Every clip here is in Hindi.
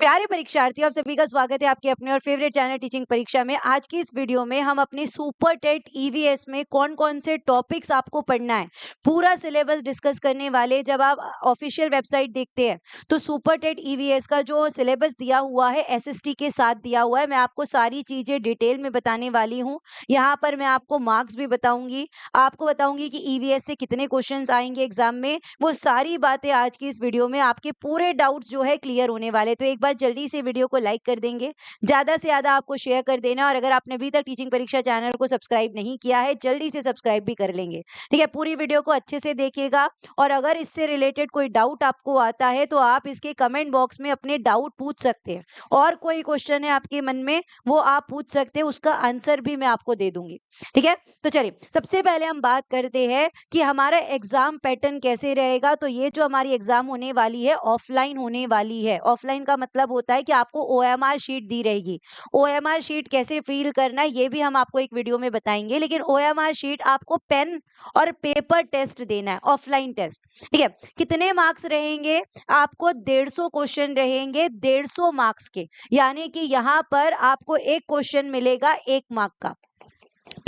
प्यारे परीक्षार्थियों, आप सभी का स्वागत है आपके अपने और फेवरेट चैनल टीचिंग परीक्षा में। आज की इस वीडियो में हम अपनी सुपर टेट ईवीएस में कौन-कौन से टॉपिक्स आपको पढ़ना है, पूरा सिलेबस डिस्कस करने वाले। जब आप ऑफिशियल वेबसाइट देखते हैं तो सुपर टेट ईवीएस का जो सिलेबस दिया हुआ है एसएसटी के साथ दिया हुआ है। मैं आपको सारी चीजें डिटेल में बताने वाली हूँ। यहाँ पर मैं आपको मार्क्स भी बताऊंगी, आपको बताऊंगी कि ईवीएस से कितने क्वेश्चंस आएंगे एग्जाम में। वो सारी बातें आज की इस वीडियो में आपके पूरे डाउट्स जो है क्लियर होने वाले। तो एक बार जल्दी से वीडियो को लाइक कर देंगे, ज्यादा से ज्यादा आपको शेयर कर देना, और अगर आपने अभी तक टीचिंग परीक्षा चैनल को सब्सक्राइब नहीं किया है जल्दी से सब्सक्राइब भी कर लेंगे। ठीक है, पूरी वीडियो को अच्छे से देखिएगा। और अगर इससे रिलेटेड कोई डाउट आपको आता है तो आप इसके कमेंट बॉक्स में अपने डाउट पूछ सकते हैं, और कोई क्वेश्चन है आपके मन में वो आप पूछ सकते हैं, उसका आंसर भी मैं आपको दे दूंगी। ठीक है, तो चलिए सबसे पहले हम बात करते हैं कि हमारा एग्जाम पैटर्न कैसे रहेगा। तो ये जो हमारी एग्जाम होने वाली है ऑफलाइन होने वाली है। ऑफलाइन का मतलब होता है कि आपको ओएमआर शीट दी रहेगी। ओएमआर शीट कैसे फिल करना है ये भी हम आपको एक वीडियो में बताएंगे, लेकिन ओएमआर शीट आपको पेन और पेपर टेस्ट देना है, ऑफलाइन टेस्ट। ठीक है, कितने मार्क्स रहेंगे? आपको 150 क्वेश्चन रहेंगे, 150 मार्क्स के। यानी कि यहाँ पर आपको एक क्वेश्चन मिलेगा 1 मार्क का,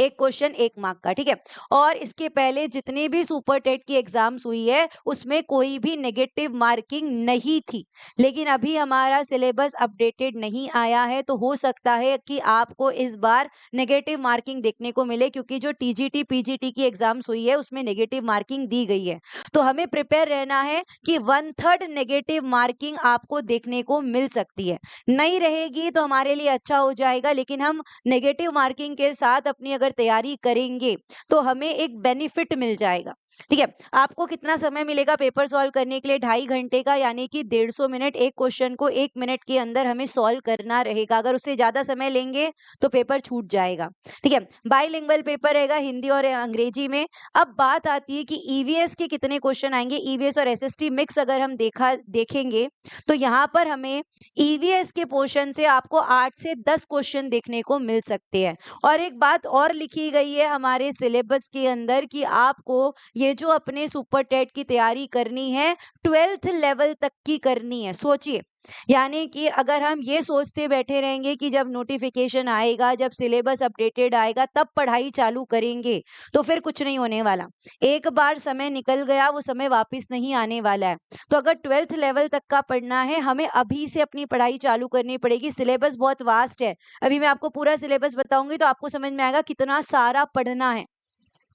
एक क्वेश्चन 1 मार्क का। ठीक है, और इसके पहले जितनी भी सुपर टेट की एग्जाम्स हुई है उसमें कोई भी नेगेटिव मार्किंग नहीं थी, लेकिन अभी हमारा सिलेबस अपडेटेड नहीं आया है तो हो सकता है कि आपको इस बार नेगेटिव मार्किंग देखने को मिले, क्योंकि जो टीजीटी पीजीटी की एग्जाम्स हुई है उसमें नेगेटिव मार्किंग दी गई है। तो हमें प्रिपेयर रहना है कि 1/3 नेगेटिव मार्किंग आपको देखने को मिल सकती है। नहीं रहेगी तो हमारे लिए अच्छा हो जाएगा, लेकिन हम नेगेटिव मार्किंग के साथ अपनी अगर तैयारी करेंगे तो हमें एक बेनिफिट मिल जाएगा। ठीक है, आपको कितना समय मिलेगा पेपर सॉल्व करने के लिए? 2.5 घंटे का, यानी कि 150 मिनट। एक क्वेश्चन को 1 मिनट के अंदर हमें सॉल्व करना रहेगा। अगर उससे ज्यादा समय लेंगे तो पेपर छूट जाएगा। ठीक है, बाइलिंगुअल पेपर रहेगा हिंदी और अंग्रेजी में। अब बात आती है कि ईवीएस के कितने क्वेश्चन आएंगे। ईवीएस और एसएसटी मिक्स अगर हम देखेंगे तो यहाँ पर हमें ईवीएस के पोर्शन से आपको 8 से 10 क्वेश्चन देखने को मिल सकते हैं। और एक बात और लिखी गई है हमारे सिलेबस के अंदर कि आपको ये जो अपने सुपर टेट की तैयारी करनी है 12th लेवल तक की करनी है। सोचिए, यानी कि अगर हम ये सोचते बैठे रहेंगे कि जब नोटिफिकेशन आएगा, जब सिलेबस अपडेटेड आएगा तब पढ़ाई चालू करेंगे, तो फिर कुछ नहीं होने वाला। एक बार समय निकल गया वो समय वापस नहीं आने वाला है। तो अगर 12th लेवल तक का पढ़ना है हमें अभी से अपनी पढ़ाई चालू करनी पड़ेगी। सिलेबस बहुत वास्ट है, अभी मैं आपको पूरा सिलेबस बताऊंगी तो आपको समझ में आएगा कितना सारा पढ़ना है।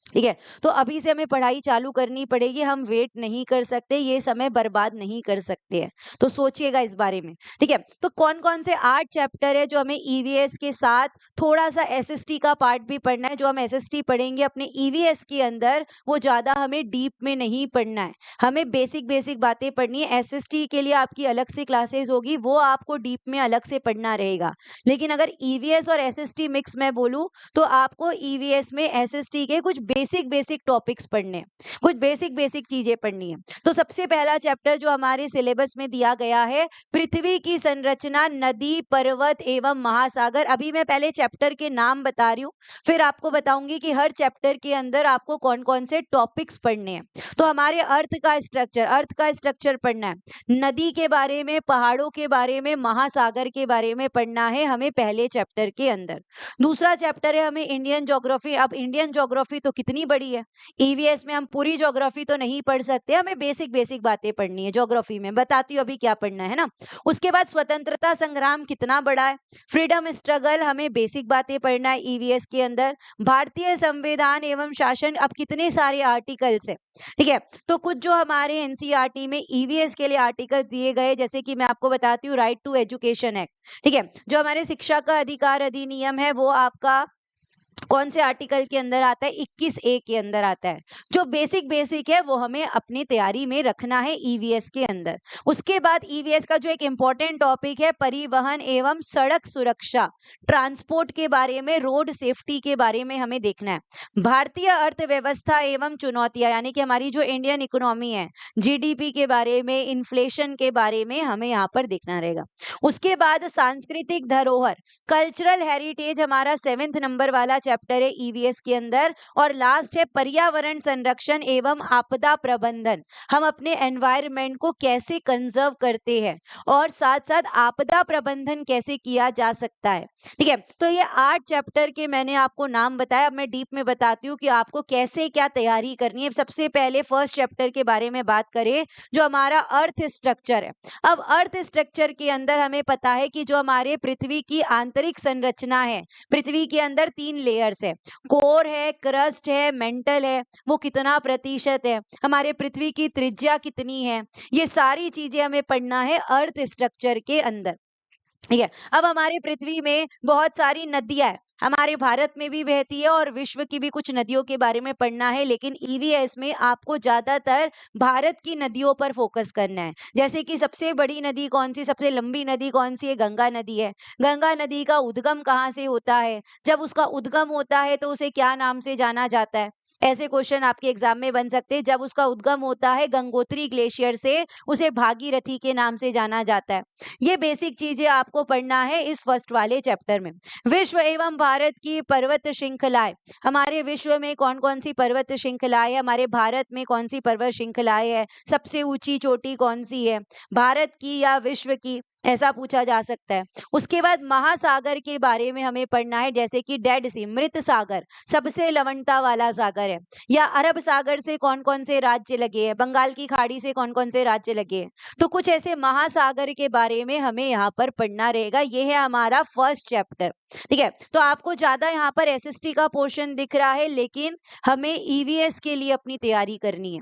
ठीक है, तो अभी से हमें पढ़ाई चालू करनी पड़ेगी, हम वेट नहीं कर सकते, ये समय बर्बाद नहीं कर सकते हैं। तो सोचिएगा इस बारे में। ठीक है, तो कौन कौन से 8 चैप्टर है जो हमें ईवीएस के साथ थोड़ा सा एसएसटी का पार्ट भी पढ़ना है। जो हम एसएसटी पढ़ेंगे अपने ईवीएस के अंदर वो ज्यादा हमें डीप में नहीं पढ़ना है, हमें बेसिक बेसिक बातें पढ़नी है। एसएसटी के लिए आपकी अलग से क्लासेस होगी, वो आपको डीप में अलग से पढ़ना रहेगा। लेकिन अगर ईवीएस और एसएसटी मिक्स मैं बोलूं तो आपको ईवीएस में एसएसटी के कुछ बेसिक बेसिक टॉपिक्स पढ़ने हैं, कुछ बेसिक बेसिक चीजें पढ़नी है। तो सबसे पहला चैप्टर जो हमारे सिलेबस में दिया गया है, पृथ्वी की संरचना, नदी, पर्वत एवं महासागर। अभी मैं पहले चैप्टर के नाम बता रही हूँ, फिर आपको बताऊंगी कि हर चैप्टर के अंदर आपको कौन कौन से टॉपिक्स पढ़ने हैं। तो हमारे अर्थ का स्ट्रक्चर पढ़ना है, नदी के बारे में, पहाड़ों के बारे में, महासागर के बारे में पढ़ना है हमें पहले चैप्टर के अंदर। दूसरा चैप्टर है हमें इंडियन ज्योग्राफी। अब इंडियन ज्योग्राफी तो कितनी बड़ी है, ईवीएस में हम पूरी ज्योग्राफी तो नहीं पढ़ सकते, हमें बेसिक बेसिक बातें पढ़नी है ज्योग्राफी में। बताती हूँ अभी क्या पढ़ना है ना। उसके बाद स्वतंत्रता संग्राम कितना बड़ा है, फ्रीडम स्ट्रगल, हमें बेसिक बातें पढ़ना है ईवीएस के अंदर। भारतीय संविधान एवं शासन, अब कितने सारे आर्टिकल्स है। ठीक है, तो कुछ जो हमारे एनसीईआरटी में ईवीएस के लिए आर्टिकल्स दिए गए, जैसे कि मैं आपको बताती हूँ राइट टू एजुकेशन एक्ट। ठीक है, जो हमारे शिक्षा का अधिकार अधिनियम है वो आपका कौन से आर्टिकल के अंदर आता है? 21A के अंदर आता है। जो बेसिक बेसिक है वो हमें अपनी तैयारी में रखना है ईवीएस के अंदर। उसके बाद ईवीएस का जो एक इंपॉर्टेंट टॉपिक है परिवहन एवं सड़क सुरक्षा, ट्रांसपोर्ट के बारे में, रोड सेफ्टी के बारे में हमें देखना है। भारतीय अर्थव्यवस्था एवं चुनौतियां, यानी कि हमारी जो इंडियन इकोनॉमी है, जीडीपी के बारे में, इन्फ्लेशन के बारे में हमें यहाँ पर देखना रहेगा। उसके बाद सांस्कृतिक धरोहर, कल्चरल हेरिटेज हमारा 7th नंबर वाला चैप्टर है ईवीएस के अंदर। और लास्ट है पर्यावरण संरक्षण एवं आपदा प्रबंधन। हम अपने एनवायरनमेंट को कैसे कंजर्व करते हैं और साथ साथ आपदा प्रबंधन कैसे किया जा सकता है। ठीक है, तो ये 8 चैप्टर के मैंने आपको नाम बताया। अब मैं डीप में बताती हूँ कि आपको कैसे क्या तैयारी करनी है। सबसे पहले फर्स्ट चैप्टर के बारे में बात करें, जो हमारा अर्थ स्ट्रक्चर है। अब अर्थ स्ट्रक्चर के अंदर हमें पता है कि जो हमारे पृथ्वी की आंतरिक संरचना है, पृथ्वी के अंदर 3 लेयर्स है, कोर है, क्रस्ट है, मेंटल है। वो कितना प्रतिशत है, हमारे पृथ्वी की त्रिज्या कितनी है, ये सारी चीजें हमें पढ़ना है अर्थ स्ट्रक्चर के अंदर। ठीक है, अब हमारे पृथ्वी में बहुत सारी नदियां है, हमारे भारत में भी बहती है और विश्व की भी कुछ नदियों के बारे में पढ़ना है, लेकिन ईवीएस में आपको ज्यादातर भारत की नदियों पर फोकस करना है। जैसे कि सबसे बड़ी नदी कौन सी, सबसे लंबी नदी कौन सी है, गंगा नदी है। गंगा नदी का उद्गम कहाँ से होता है, जब उसका उद्गम होता है तो उसे क्या नाम से जाना जाता है। ऐसे क्वेश्चन आपके एग्जाम में बन सकते हैं। जब उसका उद्गम होता है गंगोत्री ग्लेशियर से, उसे भागीरथी के नाम से जाना जाता है। ये बेसिक चीजें आपको पढ़ना है इस फर्स्ट वाले चैप्टर में। विश्व एवं भारत की पर्वत श्रृंखलाएं, हमारे विश्व में कौन कौन सी पर्वत श्रृंखलाएं, हमारे भारत में कौन सी पर्वत श्रृंखलाएं है, सबसे ऊंची चोटी कौन सी है, भारत की या विश्व की, ऐसा पूछा जा सकता है। उसके बाद महासागर के बारे में हमें पढ़ना है, जैसे कि डेड सी, मृत सागर, सबसे लवणता वाला सागर है। या अरब सागर से कौन कौन से राज्य लगे हैं, बंगाल की खाड़ी से कौन कौन से राज्य लगे हैं। तो कुछ ऐसे महासागर के बारे में हमें यहाँ पर पढ़ना रहेगा। ये है हमारा फर्स्ट चैप्टर। ठीक है, तो आपको ज्यादा यहाँ पर एसएसटी का पोर्शन दिख रहा है, लेकिन हमें ईवीएस के लिए अपनी तैयारी करनी है,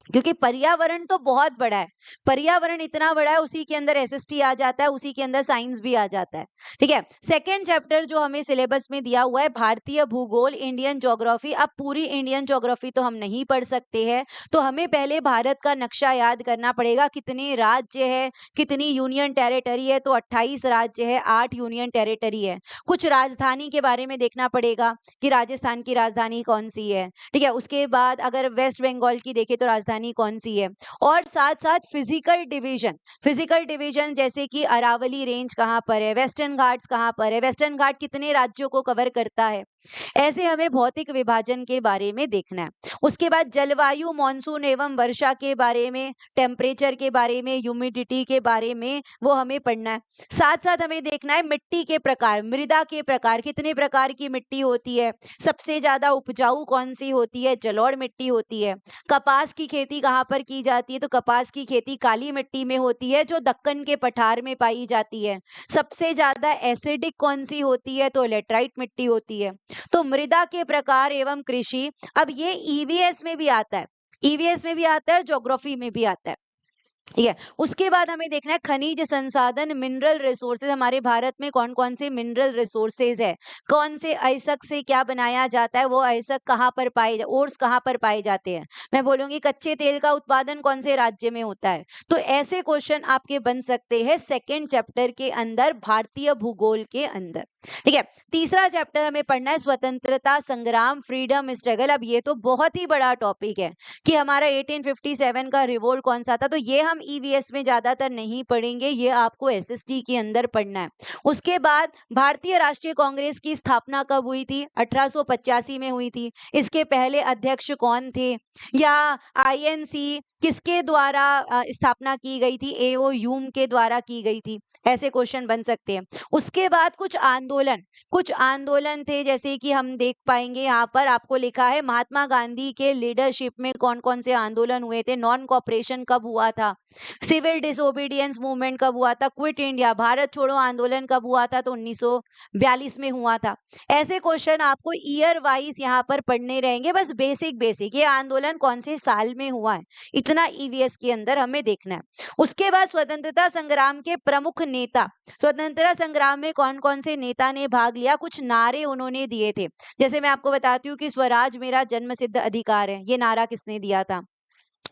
क्योंकि पर्यावरण तो बहुत बड़ा है। पर्यावरण इतना बड़ा है, उसी के अंदर एसएसटी आ जाता है, उसी के अंदर साइंस भी आ जाता है। ठीक है, सेकंड चैप्टर जो हमें सिलेबस में दिया हुआ है भारतीय भूगोल, इंडियन ज्योग्राफी। अब पूरी इंडियन ज्योग्राफी तो हम नहीं पढ़ सकते हैं, तो हमें पहले भारत का नक्शा याद करना पड़ेगा। कितने राज्य है, कितनी यूनियन टेरिटरी है, तो 28 राज्य है, 8 यूनियन टेरिटरी है। कुछ राजधानी के बारे में देखना पड़ेगा कि राजस्थान की राजधानी कौन सी है। ठीक है, उसके बाद अगर वेस्ट बंगाल की देखें तो राजधानी कौन सी है। और साथ साथ फिजिकल डिवीजन, फिजिकल डिवीजन जैसे कि अरावली रेंज कहाँ पर है, वेस्टर्न घाट्स कहाँ पर है, वेस्टर्न घाट कितने राज्यों को कवर करता है। ऐसे हमें भौतिक विभाजन के बारे में देखना है। उसके बाद जलवायु, मॉनसून एवं वर्षा के बारे में, टेम्परेचर के बारे में, ह्यूमिडिटी के बारे में, वो हमें पढ़ना है। साथ साथ हमें देखना है मिट्टी के प्रकार, मृदा के प्रकार, कितने प्रकार की मिट्टी होती है, सबसे ज्यादा उपजाऊ कौन सी होती है, जलोढ़ मिट्टी होती है। कपास की खेती कहाँ पर की जाती है, तो कपास की खेती काली मिट्टी में होती है, जो दक्कन के पठार में पाई जाती है। सबसे ज्यादा एसिडिक कौन सी होती है, तो लेटराइट मिट्टी होती है। तो मृदा के प्रकार एवं कृषि, अब ये ईवीएस में भी आता है, ईवीएस में भी आता है, ज्योग्राफी में भी आता है। ठीक है, उसके बाद हमें देखना है खनिज संसाधन, मिनरल रिसोर्सेज। हमारे भारत में कौन कौन से मिनरल रिसोर्सेज है, कौन से अयस्क से क्या बनाया जाता है, वो अयस्क कहाँ पर पाए, ओर्स कहाँ पर पाए जाते हैं। मैं बोलूंगी कच्चे तेल का उत्पादन कौन से राज्य में होता है। तो ऐसे क्वेश्चन आपके बन सकते हैं सेकेंड चैप्टर के अंदर, भारतीय भूगोल के अंदर। ठीक है, तीसरा चैप्टर हमें पढ़ना है स्वतंत्रता संग्राम, फ्रीडम स्ट्रगल। अब ये तो बहुत ही बड़ा टॉपिक है कि हमारा 1857 का रिवोल्ट कौन सा था, तो ये हम ईवीएस में ज्यादातर नहीं पढ़ेंगे, ये आपको एसएसटी के अंदर पढ़ना है। उसके बाद भारतीय राष्ट्रीय कांग्रेस की स्थापना कब हुई थी, 1885 में हुई थी। इसके पहले अध्यक्ष कौन थे, या आईएनसी किसके द्वारा स्थापना की गई थी, एओ ह्यूम के द्वारा की गई थी। ऐसे क्वेश्चन बन सकते हैं। उसके बाद कुछ आंदोलन थे, जैसे कि हम देख पाएंगे यहाँ पर आपको लिखा है महात्मा गांधी के लीडरशिप में कौन कौन से आंदोलन हुए थे, नॉन कॉपरेशन कब हुआ था, सिविल डिसोबीडियंस मूवमेंट कब हुआ था, क्विट इंडिया, भारत छोड़ो आंदोलन कब हुआ था, तो 1942 में हुआ था। ऐसे क्वेश्चन आपको ईयर वाइज यहाँ पर पढ़ने रहेंगे, बस बेसिक बेसिक, ये आंदोलन कौन से साल में हुआ है, इतना ईवीएस के अंदर हमें देखना है। उसके बाद स्वतंत्रता संग्राम के प्रमुख नेता, स्वतंत्रता संग्राम में कौन कौन से नेता ने भाग लिया, कुछ नारे उन्होंने दिए थे। जैसे मैं आपको बताती हूँ कि स्वराज मेरा जन्मसिद्ध अधिकार है, ये नारा किसने दिया था,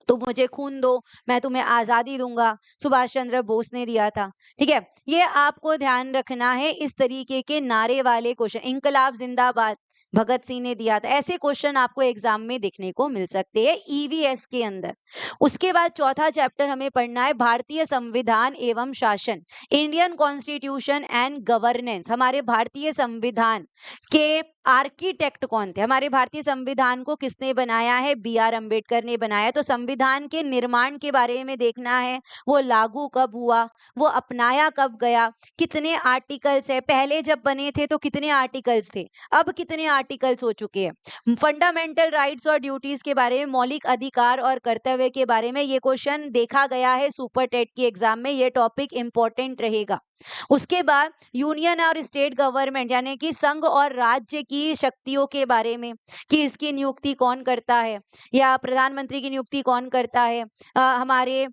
तुम मुझे खून दो मैं तुम्हें आजादी दूंगा, सुभाष चंद्र बोस ने दिया था। ठीक है, ये आपको ध्यान रखना है, इस तरीके के नारे वाले क्वेश्चन। इंकलाब जिंदाबाद, भगत सिंह ने दिया था। ऐसे क्वेश्चन आपको एग्जाम में देखने को मिल सकते हैं ईवीएस के अंदर। उसके बाद चौथा चैप्टर हमें पढ़ना है भारतीय संविधान एवं शासन, इंडियन कॉन्स्टिट्यूशन एंड गवर्नेंस। हमारे भारतीय संविधान के आर्किटेक्ट कौन थे, हमारे भारतीय संविधान को किसने बनाया है, बी आर अम्बेडकर ने बनाया। तो संविधान के निर्माण के बारे में देखना है, वो लागू कब हुआ, वो अपनाया कब गया, कितने आर्टिकल्स है, पहले जब बने थे तो कितने आर्टिकल्स थे, अब कितने आर्टिकल्स हो चुके हैं। फंडामेंटल राइट्स और ड्यूटीज के बारे में, मौलिक अधिकार और कर्तव्य के बारे में ये क्वेश्चन देखा गया है सुपर टेट की एग्जाम में, ये टॉपिक इंपॉर्टेंट रहेगा। उसके बाद यूनियन और स्टेट गवर्नमेंट यानी कि संघ और राज्य की शक्तियों के बारे में, कि इसकी नियुक्ति कौन करता है या प्रधानमंत्री की नियुक्ति कौन करता है, हमारे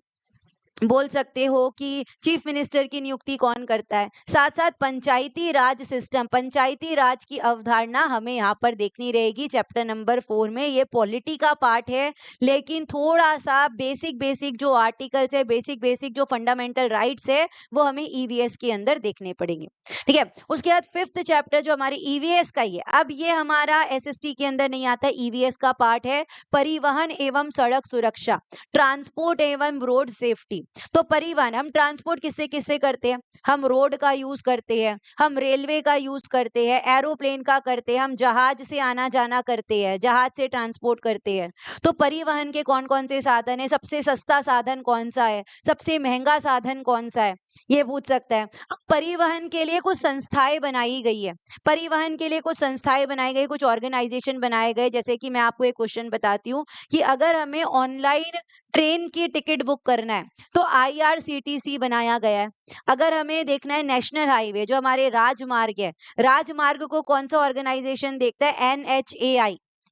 बोल सकते हो कि चीफ मिनिस्टर की नियुक्ति कौन करता है। साथ साथ पंचायती राज सिस्टम, पंचायती राज की अवधारणा हमें यहाँ पर देखनी रहेगी चैप्टर नंबर 4 में। ये पॉलिटी का पार्ट है, लेकिन थोड़ा सा बेसिक बेसिक जो आर्टिकल्स है, बेसिक बेसिक जो फंडामेंटल राइट्स है, वो हमें ईवीएस के अंदर देखने पड़ेंगे। ठीक है, उसके बाद 5th चैप्टर जो हमारे ईवीएस का ही है, अब ये हमारा एसएसटी के अंदर नहीं आता, ईवीएस का पार्ट है परिवहन एवं सड़क सुरक्षा, ट्रांसपोर्ट एवं रोड सेफ्टी। तो परिवहन, हम ट्रांसपोर्ट किससे किससे करते हैं, हम रोड का यूज करते हैं, हम रेलवे का यूज करते हैं, एरोप्लेन का करते हैं, हम जहाज से आना जाना करते हैं, जहाज से ट्रांसपोर्ट करते हैं। तो परिवहन के कौन कौन से साधन है, सबसे सस्ता साधन कौन सा है, सबसे महंगा साधन कौन सा है, ये पूछ सकता है। अब परिवहन के लिए कुछ संस्थाएं बनाई गई है, परिवहन के लिए कुछ संस्थाएं बनाई गई, कुछ ऑर्गेनाइजेशन बनाए गए। जैसे कि मैं आपको एक क्वेश्चन बताती हूँ कि अगर हमें ऑनलाइन ट्रेन की टिकट बुक करना है तो आईआरसीटीसी बनाया गया है। अगर हमें देखना है नेशनल हाईवे जो हमारे राजमार्ग है, राजमार्ग को कौन सा ऑर्गेनाइजेशन देखता है,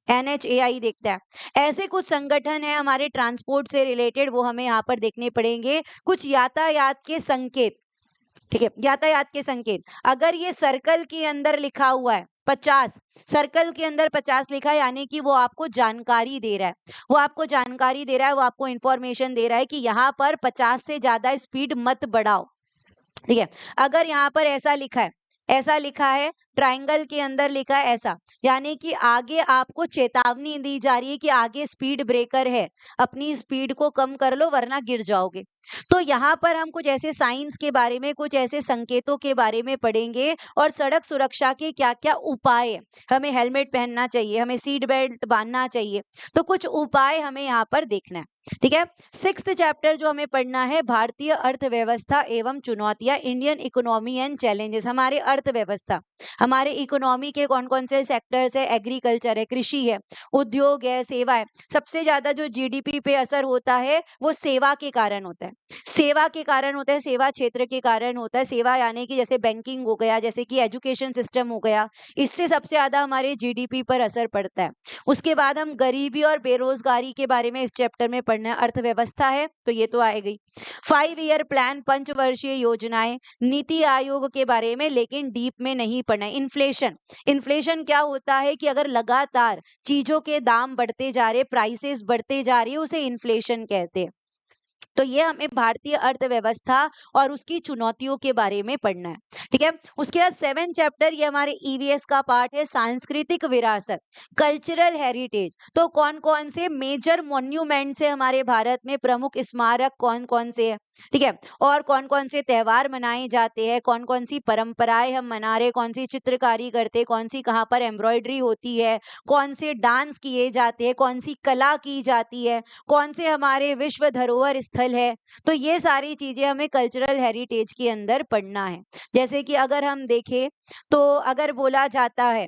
एनएचएआई देखता है। ऐसे कुछ संगठन है हमारे ट्रांसपोर्ट से रिलेटेड, वो हमें यहाँ पर देखने पड़ेंगे। कुछ यातायात के संकेत, ठीक है, यातायात के संकेत, अगर ये सर्कल के अंदर लिखा हुआ है 50, सर्कल के अंदर 50 लिखा है, यानी कि वो आपको जानकारी दे रहा है, वो आपको जानकारी दे रहा है, वो आपको इंफॉर्मेशन दे रहा है कि यहाँ पर 50 से ज्यादा स्पीड मत बढ़ाओ। ठीक है, अगर यहाँ पर ऐसा लिखा है, ऐसा लिखा है, ट्राइंगल के अंदर लिखा है ऐसा, यानी कि आगे आपको चेतावनी दी जा रही है कि आगे स्पीड ब्रेकर है, अपनी स्पीड को कम कर लो वरना गिर जाओगे। तो यहाँ पर हम कुछ ऐसे साइंस के बारे में, कुछ ऐसे संकेतों के बारे में पढ़ेंगे, और सड़क सुरक्षा के क्या क्या उपाय है, हमें हेलमेट पहनना चाहिए, हमें सीट बेल्ट बांधना चाहिए, तो कुछ उपाय हमें यहाँ पर देखना है। ठीक है, 6th चैप्टर जो हमें पढ़ना है भारतीय अर्थव्यवस्था एवं चुनौतियां, इंडियन इकोनॉमी एंड चैलेंजेस। हमारे अर्थव्यवस्था, हमारे इकोनॉमी के कौन कौन से सेक्टर्स है, एग्रीकल्चर है, कृषि है, उद्योग है, सेवा है। सबसे ज्यादा जो जीडीपी पे असर होता है वो सेवा के कारण होता है, सेवा के कारण होता है, सेवा क्षेत्र के कारण होता है। सेवा यानी कि जैसे बैंकिंग हो गया, जैसे कि एजुकेशन सिस्टम हो गया, इससे सबसे ज्यादा हमारे जीडीपी पर असर पड़ता है। उसके बाद हम गरीबी और बेरोजगारी के बारे में इस चैप्टर में पढ़ना है। अर्थव्यवस्था है तो ये तो आएगी। 5 ईयर प्लान, पंचवर्षीय योजनाएं, नीति आयोग के बारे में, लेकिन डीप में नहीं पढ़ना है। इन्फ्लेशन, इन्फ्लेशन क्या होता है कि अगर लगातार चीजों के दाम बढ़ते जा रहे, प्राइसेस बढ़ते जा रही है, उसे इन्फ्लेशन कहते हैं। तो ये हमें भारतीय अर्थव्यवस्था और उसकी चुनौतियों के बारे में पढ़ना है। ठीक है, उसके बाद 7 चैप्टर ये हमारे ईवीएस का पार्ट है, सांस्कृतिक विरासत, कल्चरल हेरिटेज। तो कौन कौन से मेजर मॉन्यूमेंट्स है हमारे भारत में, प्रमुख स्मारक कौन कौन से है। ठीक है, और कौन कौन से त्योहार मनाए जाते हैं, कौन कौन सी परंपराएं हम मना रहे, कौन सी चित्रकारी करते, कौन सी कहाँ पर एम्ब्रॉयडरी होती है, कौन से डांस किए जाते हैं, कौन सी कला की जाती है, कौन से हमारे विश्व धरोहर स्थल है। तो ये सारी चीजें हमें कल्चरल हेरिटेज के अंदर पढ़ना है। जैसे कि अगर हम देखें तो अगर बोला जाता है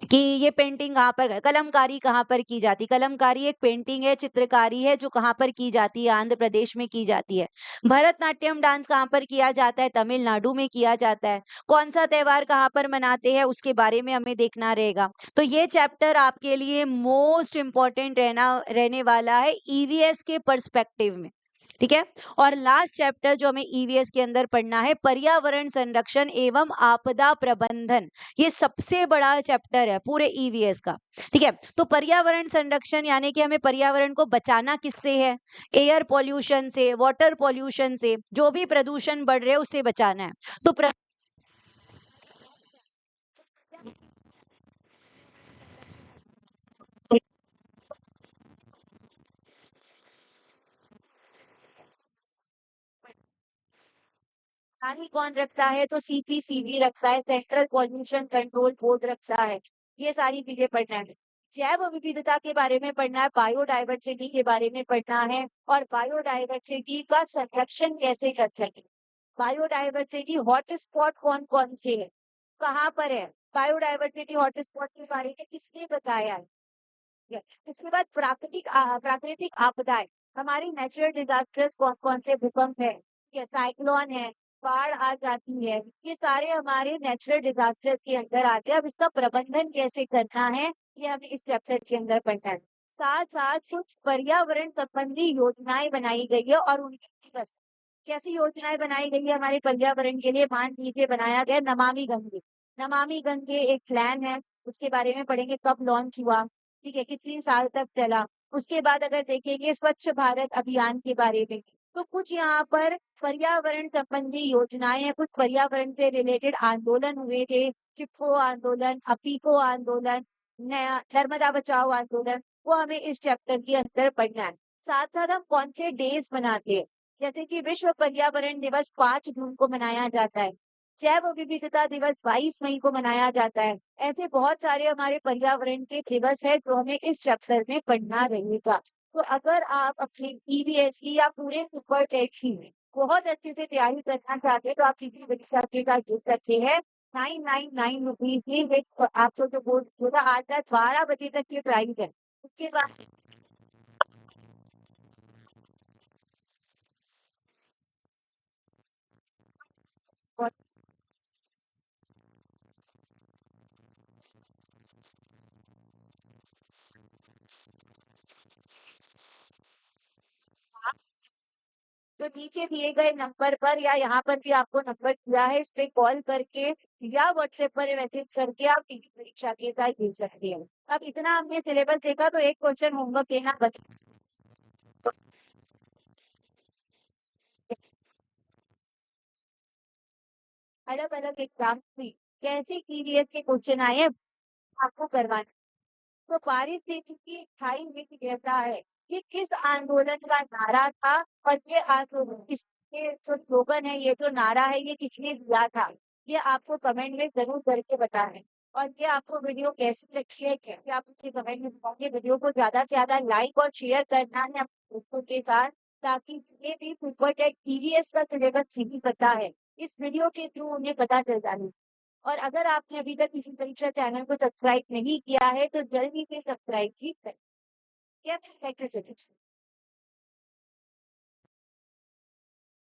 कि ये पेंटिंग कहाँ पर, कलमकारी कहाँ पर की जाती, कलमकारी एक पेंटिंग है, चित्रकारी है जो कहाँ पर की जाती है, आंध्र प्रदेश में की जाती है। भरतनाट्यम डांस कहाँ पर किया जाता है, तमिलनाडु में किया जाता है। कौन सा त्योहार कहाँ पर मनाते हैं उसके बारे में हमें देखना रहेगा। तो ये चैप्टर आपके लिए मोस्ट इंपॉर्टेंट रहने वाला है ईवीएस के पर्सपेक्टिव में। ठीक है, और लास्ट चैप्टर जो हमें ईवीएस के अंदर पढ़ना है, पर्यावरण संरक्षण एवं आपदा प्रबंधन। ये सबसे बड़ा चैप्टर है पूरे ईवीएस का। ठीक है, तो पर्यावरण संरक्षण यानी कि हमें पर्यावरण को बचाना किससे है, एयर पॉल्यूशन से, वाटर पॉल्यूशन से, जो भी प्रदूषण बढ़ रहे हैं उससे बचाना है। तो निगरानी कौन रखता है? तो सीपीसीबी रखता है, सेंट्रल पॉल्यूशन कंट्रोल बोर्ड रखता है। ये सारी चीजें पढ़ना है। जैव विविधता के बारे में पढ़ना है, बायोडायवर्सिटी के बारे में पढ़ना है और बायोडायवर्सिटी का संरक्षण कैसे कर सके। बायोडायवर्सिटी हॉटस्पॉट कौन कौन से है, कहाँ पर है, बायोडायवर्सिटी हॉटस्पॉट के बारे में किसने बताया है। ठीक है। इसके बाद प्राकृतिक आपदाएं, हमारी नेचुरल डिजास्टर्स कौन कौन से, भूकंप है, ठीक है, साइक्लोन है, बाढ़ आ जाती है, ये सारे हमारे नेचुरल डिजास्टर के अंदर आते हैं। अब इसका प्रबंधन कैसे करना है, ये हमें इस चैप्टर के अंदर पढ़ना है। साथ साथ कुछ पर्यावरण संबंधी योजनाएं बनाई गई है और उनकी बस कैसी योजनाएं बनाई गई है हमारे पर्यावरण के लिए, मान लीजिए बनाया गया नमामि गंगे। नमामि गंगे एक प्लान है, उसके बारे में पढ़ेंगे, कब लॉन्च हुआ, ठीक है, कितने साल तक चला। उसके बाद अगर देखेंगे स्वच्छ भारत अभियान के बारे में, तो कुछ यहाँ पर पर्यावरण संबंधी योजनाएं हैं, कुछ पर्यावरण से रिलेटेड आंदोलन हुए थे, चिपको आंदोलन, अपीको आंदोलन, नया नर्मदा बचाओ आंदोलन, वो हमें इस चैप्टर के अंदर पढ़ना है। साथ साथ हम कौन से डेज मनाते हैं, जैसे कि विश्व पर्यावरण दिवस 5 जून को मनाया जाता है, जैव विविधता दिवस 22 मई को मनाया जाता है। ऐसे बहुत सारे हमारे पर्यावरण के दिवस है जो हमें इस चैप्टर में पढ़ना रहेगा। तो अगर आप अपनी ईवीएस की या पूरे सुपर टेस्ट की में बहुत अच्छे से तैयारी करना चाहते हैं तो आप सीधी परीक्षा के का जीत सकते हैं 999 रुपीज की, आपको जो बोर्ड होगा आज रात 12 बजे तक ये प्राइस है। उसके बाद तो नीचे दिए गए नंबर पर या यहाँ पर भी आपको नंबर दिया है, इस पे कॉल करके या व्हाट्सएप पर मैसेज करके आप टीवी परीक्षा के का दे सकते हैं। अब इतना हमने सिलेबस देखा तो एक क्वेश्चन होमवर्क लेना बचा। अलग अलग एग्जाम में कैसे पीडीएफ के क्वेश्चन आए हैं आपको करवाना। तो पारिस्थितिकी स्थायी मित्र कहता है कि किस आंदोलन का नारा था और ये आंदोलन किसके जो स्लोगन है, ये जो नारा है, ये किसने दिया था, ये आपको कमेंट में जरूर करके बताएं। और ये आपको वीडियो कैसी लगी है कैसे आप उसके कमेंट में बताइए। वीडियो को ज्यादा से ज्यादा लाइक और शेयर करना है अपने दोस्तों के साथ, ताकि ये भी सुपर टेट टीवीएस का सिलेबस नहीं पता है, इस वीडियो के थ्रू उन्हें पता चल जाए। और अगर आपने अभी तक किसी परीक्षा चैनल को सब्सक्राइब नहीं किया है तो जल्दी से सब्सक्राइब भी करें। Thank you so much.